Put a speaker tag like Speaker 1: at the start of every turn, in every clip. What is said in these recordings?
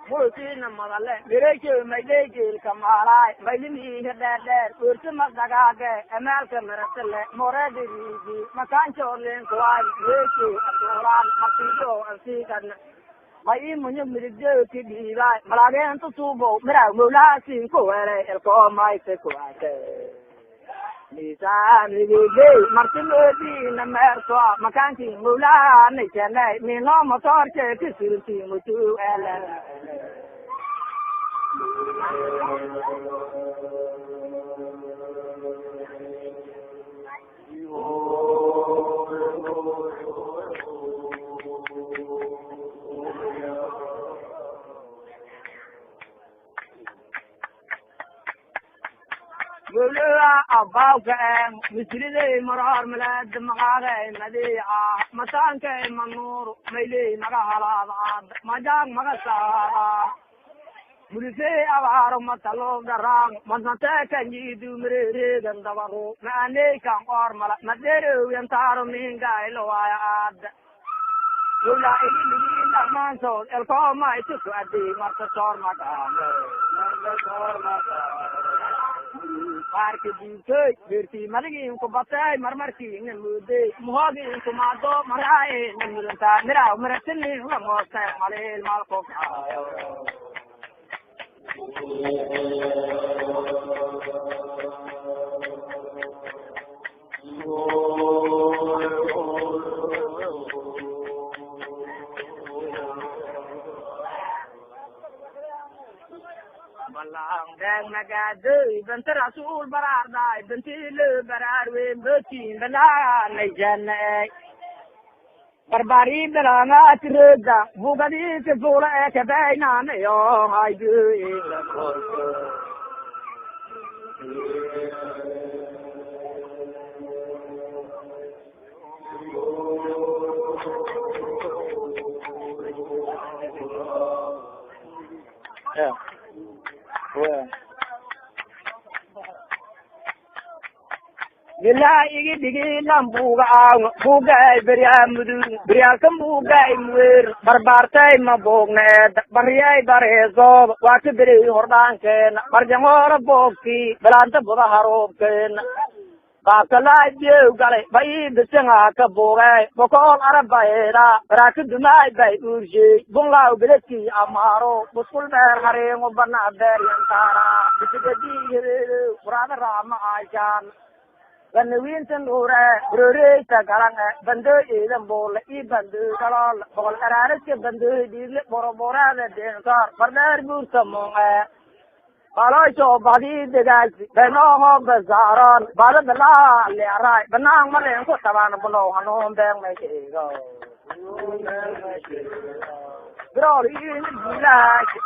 Speaker 1: Multina madale direke maydeke kamalay maylini hadader urtuma dagaage amalka marasle moradiri makancho len kwai yeke atoran makido asikan mai munyo mirje kidira malage antu subo mira mula sin ko wele el ko mai se ko ate Nisa nige martino di na merso makanti mula ne chene ni no motor che tisirti mutu ele Gula abaukan misride marar malad magare madi'a matanke manur mayle magahalad majang magasara mulse awar matalo darang manate kanyi dumre gandawaro nane kan or mala madere yantaro minga elwayad Gula ini manso el koma itu adi marta sor madam Parque di berti malagi ko batay marmarti ngel mude mohagi ko mado marai nemulta mera meratin la mosta malel mal ko Balang deng nagade bentar rasul barardai bentil bararwe beti bela nejane barbari belanga tirda bugadi ke bola ke baina ne yo haidu ila koso yeah. Gila igi digi lambuga buga beriamudu beriakam buga imwir barbartai mabogne bariyai barezo wati beri hordanken barjangora bokti belanta buga harobken Bakala dieu gale bai besenga ka bogai bokol arabaira rak dumai bai urji bonglau beleti amaro buskul ber hare ngobana ber yantara bitigadi urada rama ajan dan winten ure rure tagalang bande idam bol I bande kalal bol arare ke bande dile borobora de densar bardar bur samonga Kalau coba bagi degai, benong bezaran, bala bela lerai, benang mana yang kau tawan belau hanom beng mekego. Bro ini gila,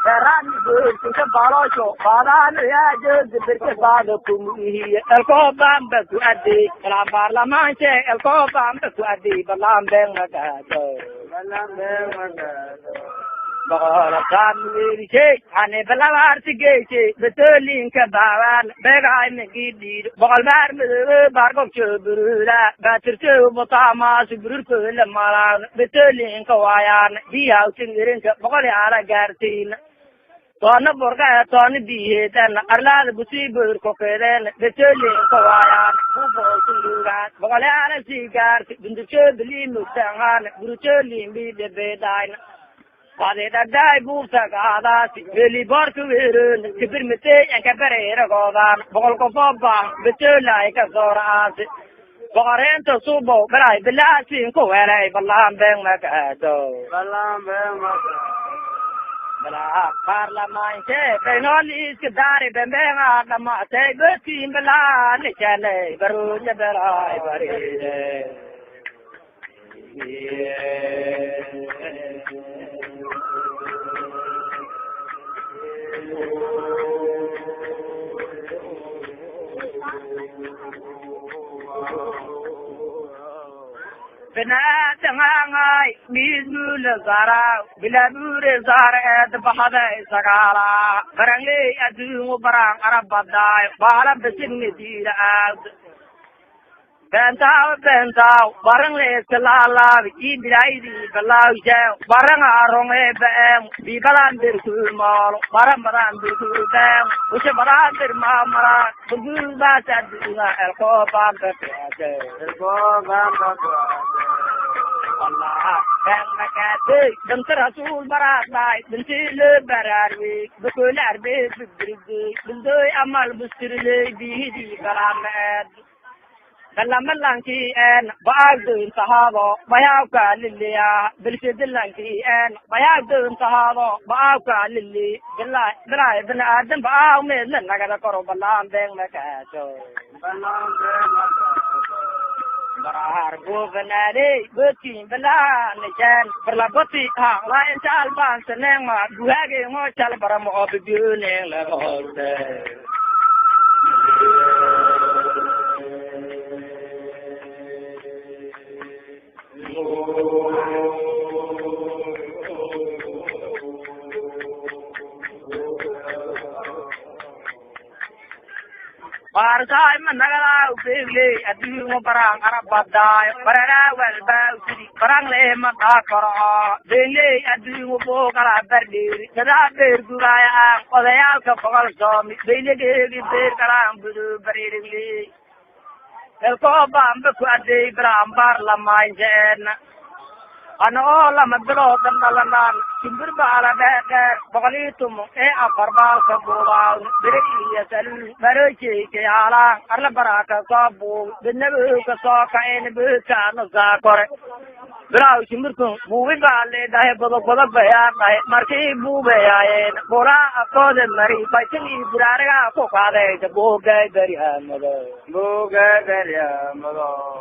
Speaker 1: beran itu kita bala coba, bala ni aja diberi pada kumuhi, elkobam betu adi, lambar lamanche, elkobam betu adi, belam beng mekego, belam beng mekego. Bagala kamiri che ane balawar tige che betulin ka bawan begai me gidi bagal bar me bar ko chubura batir che botama subur ko le mala betulin ka wayan dia utingirin ka bagal ala gartin tona borga tona dihe dan arla busi bur ko keren betulin ka wayan bo tunduga bagal ala sigar bindu che bili mutangan buru che limbi de bedain Pada dadai buka kada si beli barku wirun kibir mete yang kabere godan bokol ko baba betul lai ka zora si bokaren to subo berai belasi ko werai balam beng makado balam beng makado bela parlamen ke penoli ke dare bembenga nama te beti bela ne chale baru je berai baride Bina tangangai mizul zara bila bure zara ed bahada sagala barangi adu barang arab badai bala besin ni dira bentao barang le kelala i bilai di belau jauh barang arong bem di balan berkulmal barang berkulbem usah barang bermamara bergul baca dunia elko bam berkuasa elko bam berkuasa Allah yang makati dan terasul barat baik dan sila berarwi berkular berbergi bendoi amal besirle di balamed dalam melangki en baagdun sahabo bayauka lilliya bilsidillanki en baagdun sahabo baauka lilli bilai bin adam baau men nagada koro balam beng makaso balam beng makaso barar govenade betin bela nijan berlaboti ha lain sal ban seneng ma duhage ngo chal baramo obbiune la holte Barsai managala ubele adu mo parang arab badai parara wal ba usiri parang le mata kara dele adu mo bo kala berdi kada ber duraya odaya ka pagal somi dele ge ber kala budu beriri elko bambe ku ade brambar lamai jen ano lama belo tandalanan simbir bala beke bakali tum afarbal ka bola bere ya sal bere ke ala arla baraka sabu dinne ka so ka en be ka no za kore bra simbir ko buwi bale dahe bodo baya dahe marki bu baya en bola ko de mari paitini burarga ko ka de bo ge dariya mado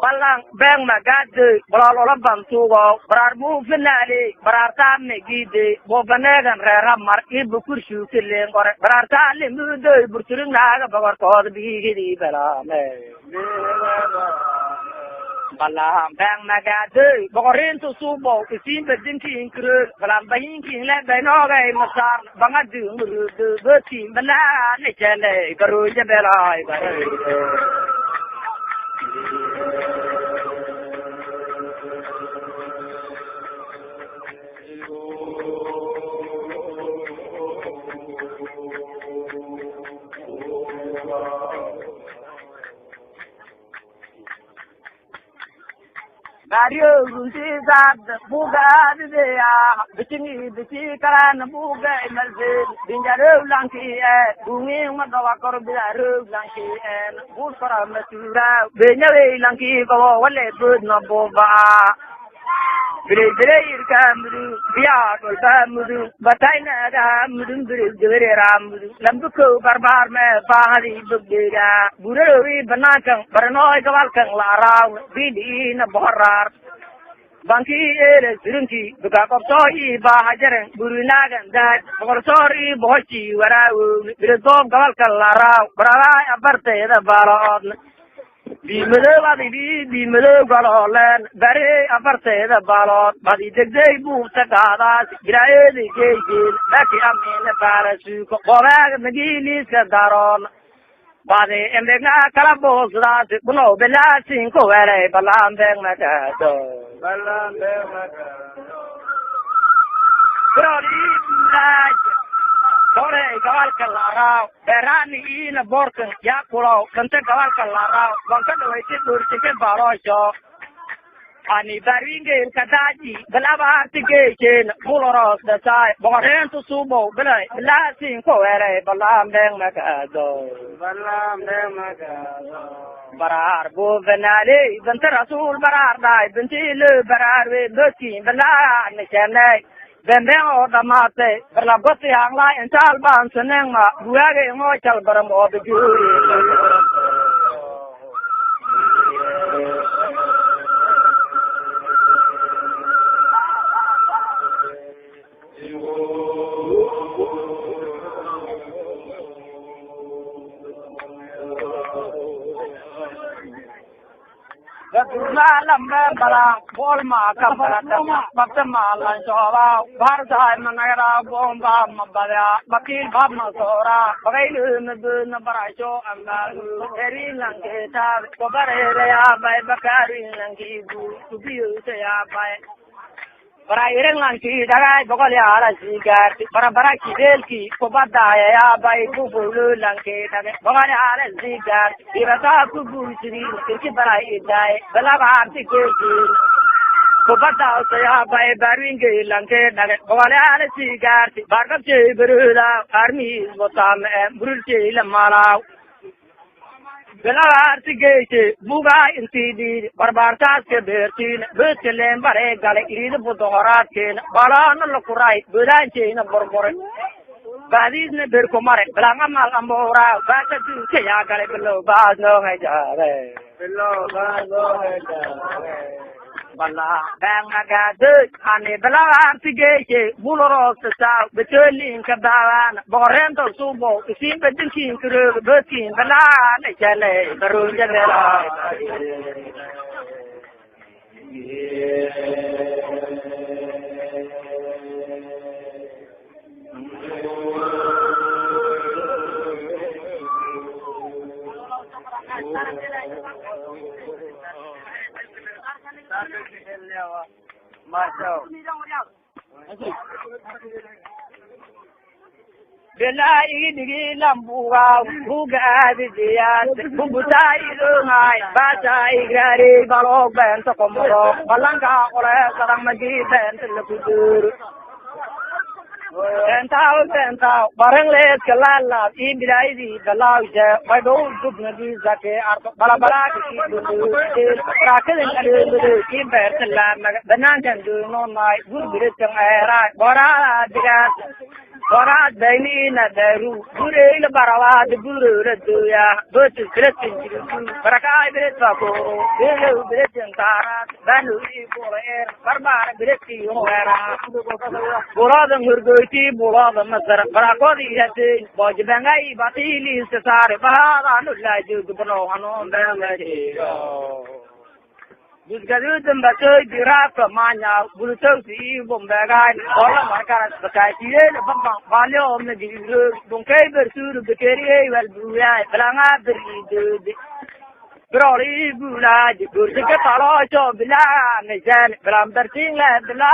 Speaker 1: balang beng magad bola lola bantu go mu finale barata me gide bo banegan rera mar ibu kursu kille ngore barata le mu do burturung naga bagar ko bi gidi bala me bala bang naga de bogorin to subo isin bedin ki inkru bala bayin ki le beno ga masar banga du muru de beti bala ne chele garu je bela Mario Rusizad Buga Dea Bikini Karan Buga Emerson Dinjaro Lanki Bumi Madawa Korbidaro Lanki and Busara Matura Benale Lanki Go Wale Good Nabova Bere Kamuru Biato Samudu Bataina Mudun Ramudu Lambuko Barbar Me Bahari Bugira Bururi Banakang Paranoid Kavalkang Lara Bidi Naborar Banki Ere Sirunki Bukapoi Bahajaran Burunagan that Borsori Bochi Warau Biretom Kavalkang Lara Brava Aparte the Baron Bimelo Bimelo Galolan, very aparte the ballot, but it is a boot Tagada, Graeli Gagin, Becky Amin, the Parasuke, Borag, McGillis, Daron, Body and the Calabos, no, the last thing, Coere, Balam Beng Macato. Balam Beng Macato. Kore kawal kalara berani ina borkan yakulo kante kawal kalara bangka doiti durtike barojo ani baringe kadaji belaba tige ken buloros da sai boren to subo belai lasin ko ere balam deng makado barar bo benale bante rasul barar dai bente le barar we doki bela ne chane Bendeng o damate berlabot yang lain calban seneng ma buage ngo cal baram o beguri Malam bala bol ma kabala bakta malan soba bharta managara bomba mabala bakil bab masora bagailu na baracho amna eri langeta kobare ya bay bakari langi bu biu ya bay para ireng langki dagai bokol ya ala sigar para bara kidel ki kobada ya bay bu bulu langke dagai bokol ya ala sigar irata ku bu siri ki bara idai bala arti ke kobada ya bay baringe langke dagai bokol ya ala sigar barkap che berula army botam burulche lamala Belar tigete buga intidi barbartas ke bertin betlem bare gale irid budorat ken balan lokurai belanche na borbore badis ne ber komare belanga mal ambora bata tu ke ya gale belo bas no hai jare belo bas no hai jare bala banga ga de ane belar tigete buloro sa betolin ka dawan borento subo isin bedin kin kru betin bala ne chale baru jala Bela idigi lambuga buga bidiya bubuta idungai bata igrari balok ben tokomoro balanga ole sarang magi ben telekudur Tentau, barang let kelala, ibidai di belau je, wado dub nabi zake arto bala dulu, rakel dulu, iber telan, benan jandu nonai, guru ceng era, bora digas. Orang dini na daru, guru le barawa de guru reduya, betul betul jiru, berkai betul koro, betul betul tara, banu ibu er, barbar betul orang, boradam hurgoiti, boradam masar, berakodi hati, boj bengai batili sesar, bahara nulai juga berohano bengai. Busgadu tembacoy dirap manya bulutoy si bombagan ola markarat bakai tire bambang balyo omne diru bongkai bersuru bekeri wal buya belanga beridu broli bula dikur ke talo cho bila nejan belam berting la bila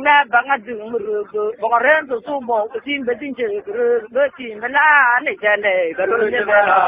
Speaker 1: na bangat dumrugo bongaren tu subo sin bedin che gru betin bela nejan le gru le bela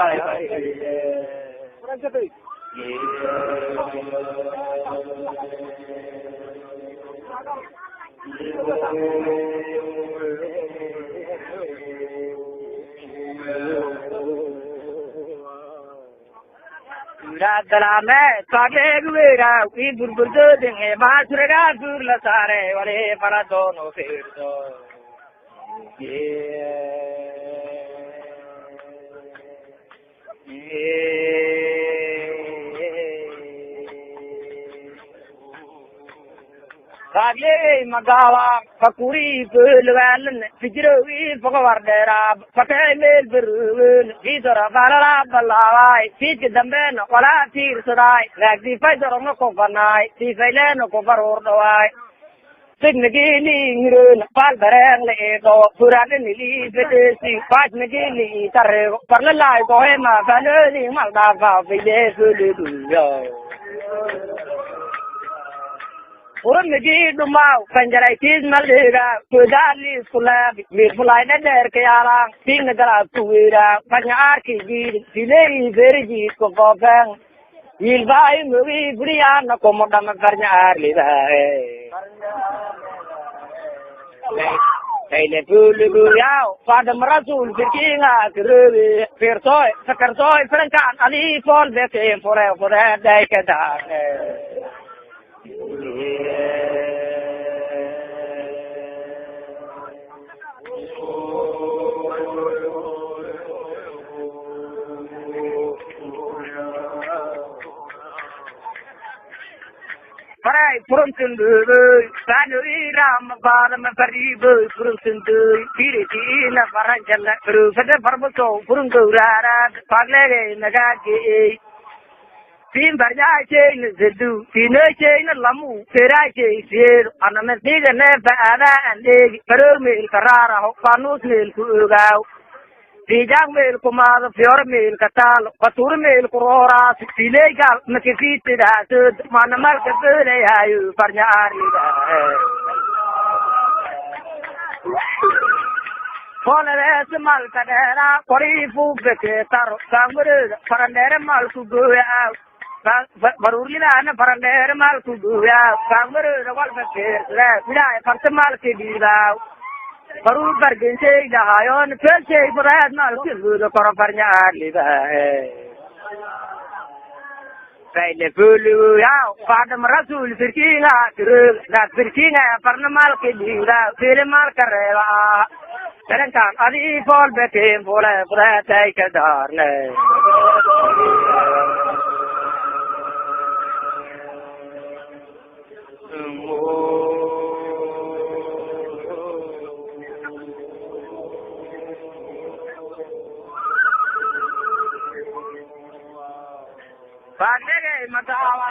Speaker 1: Dalame kage guera ki burbur denge masrega durla sare wale para dono firdo Kage magawa pakuri pelwalan fijrowi pagwardera pakai mel berun vidora balala balawai fit damben wala tir sudai lagdi faidorong ko banai ti failen ko baror dawai signagili ngirun pal bareng le ego puraden li bedesi pat nagili tarre parlalai ko ema balali malda va vide sulu yo Urun negi dumau penjara kis malera kudali sula bir fulai der ke arang ting negara tuira panyar ki gir silei verji ko gobang il bai mugi brian ko modam panyar lida Kaile pulu yao pada merasul bikinga kerewe persoy sakarsoy perangkan ali fol beke fore dai kada Parai puruntundu sanui ram baram paribu puruntundu kiri na paranjalla purusade parbuso purungurara paglere nagaki Fin barjaa sheeyna zadu finay sheeyna lamu feray sheey seer anama diga nefa adaan dheegi karoor meel karaaraho fanuus meel ku ogaaw fiijang meel kumaado fiyor meel kataalo batur meel kuroraas fileegal makifitidaasod manamalka beelayayo farnyaariga Fonalees malka dheera qoriifu beketaro kaangureda farandheere malku gooyaa baruurlidaana farandheere malku gooyaa kaangureda walba keersada wilaay farta malka dhiibaaw baruur bargensey dhahayoon feelsey furaad malka guuda koro farnyaadliba Faile fulu yao fadam rasul firkinga turug dat firkinga parna malka dhiibaaw fili malka reeba Karankan adi fol betim fole fratay kadarne Padre matawa